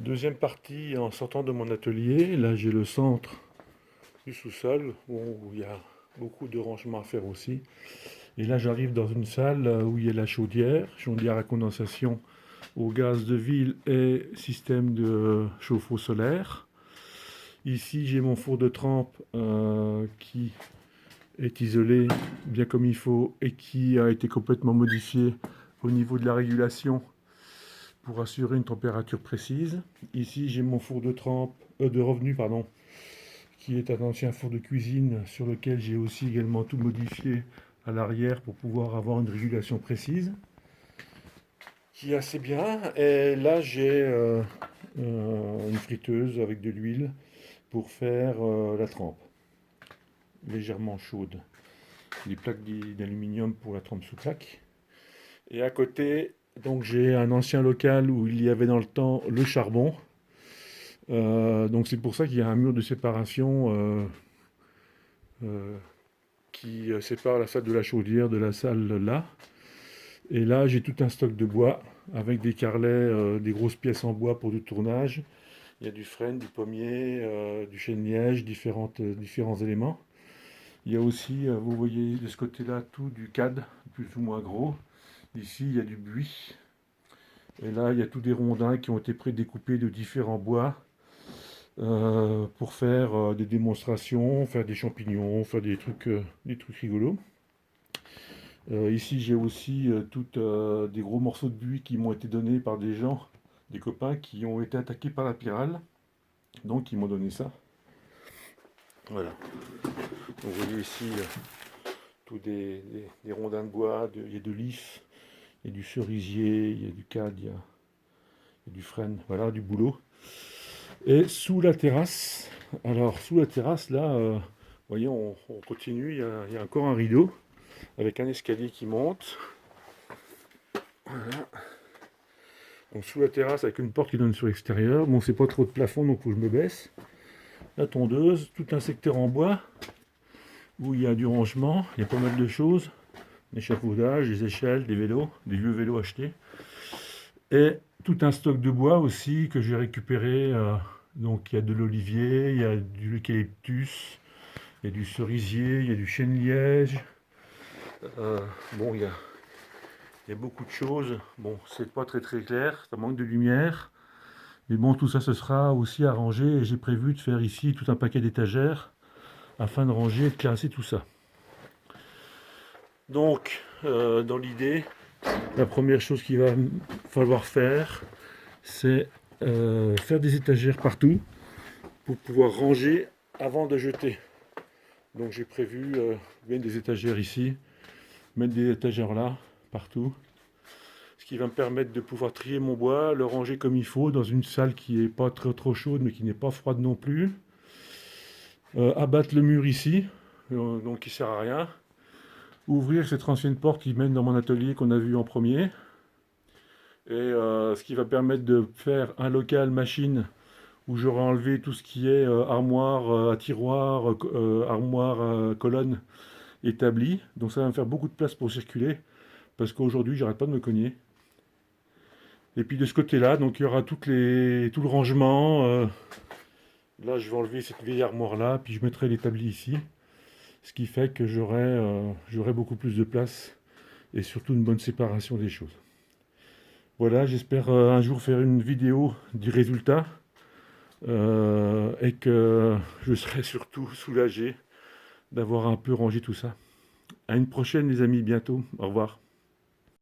Deuxième partie en sortant de mon atelier. Là, j'ai le centre du sous-sol où il y a beaucoup de rangements à faire aussi. Et là, j'arrive dans une salle où il y a la chaudière à condensation au gaz de ville et système de chauffe-eau solaire. Ici, j'ai mon four de trempe qui est isolé bien comme il faut et qui a été complètement modifié au niveau de la régulation pour assurer une température précise. Ici, j'ai mon four de trempe, de revenu, pardon, qui est un ancien four de cuisine sur lequel j'ai aussi également tout modifié à l'arrière pour pouvoir avoir une régulation précise, qui est assez bien. Et là, j'ai une friteuse avec de l'huile pour faire la trempe, légèrement chaude. Des plaques d'aluminium pour la trempe sous plaque. Et à côté, donc j'ai un ancien local où il y avait dans le temps le charbon. Donc c'est pour ça qu'il y a un mur de séparation qui sépare la salle de la chaudière de la salle là. Et là, j'ai tout un stock de bois avec des carrelets, des grosses pièces en bois pour du tournage. Il y a du frêne, du pommier, du chêne-liège, différents éléments. Il y a aussi, vous voyez de ce côté-là, tout du CAD, plus ou moins gros. Ici, il y a du buis. Et là, il y a tous des rondins qui ont été prédécoupés de différents bois pour faire des démonstrations, faire des champignons, faire des trucs rigolos. Ici, j'ai aussi des gros morceaux de buis qui m'ont été donnés par des gens, des copains qui ont été attaqués par la pyrale. Donc, ils m'ont donné ça. Voilà. Donc, vous voyez ici tous des rondins de bois, il y a de l'if, il y a du cerisier, il y a du cadre, il y a du frêne, voilà, du boulot. Et sous la terrasse, alors sous la terrasse, là, vous voyez, on continue, il y a encore un rideau avec un escalier qui monte. Voilà. Donc sous la terrasse avec une porte qui donne sur l'extérieur. Bon, c'est pas trop de plafond, donc il faut que je me baisse. La tondeuse, tout un secteur en bois où il y a du rangement, il y a pas mal de choses. L'échafaudage, des échelles, des vélos, des vieux vélos achetés. Et tout un stock de bois aussi que j'ai récupéré. Donc il y a de l'olivier, il y a de l'eucalyptus, il y a du cerisier, il y a du chêne-liège. Bon, il y a beaucoup de choses. Bon, c'est pas très clair, ça manque de lumière. Mais bon, tout ça, ce sera aussi arrangé. Et j'ai prévu de faire ici tout un paquet d'étagères afin de ranger et de classer tout ça. Donc, dans l'idée, la première chose qu'il va falloir faire, c'est faire des étagères partout pour pouvoir ranger avant de jeter. Donc j'ai prévu mettre des étagères ici, mettre des étagères là, partout. Ce qui va me permettre de pouvoir trier mon bois, le ranger comme il faut dans une salle qui n'est pas trop chaude mais qui n'est pas froide non plus. Abattre le mur ici, donc qui sert à rien. Ouvrir cette ancienne porte qui mène dans mon atelier qu'on a vu en premier. Et ce qui va permettre de faire un local machine où j'aurai enlevé tout ce qui est armoire à tiroir, armoire colonne établie. Donc ça va me faire beaucoup de place pour circuler parce qu'aujourd'hui j'arrête pas de me cogner. Et puis de ce côté-là, donc il y aura tout le rangement. Là je vais enlever cette vieille armoire là, puis je mettrai l'établi ici. Ce qui fait que j'aurai beaucoup plus de place et surtout une bonne séparation des choses. Voilà, j'espère un jour faire une vidéo du résultat et que je serai surtout soulagé d'avoir un peu rangé tout ça. À une prochaine les amis, bientôt. Au revoir.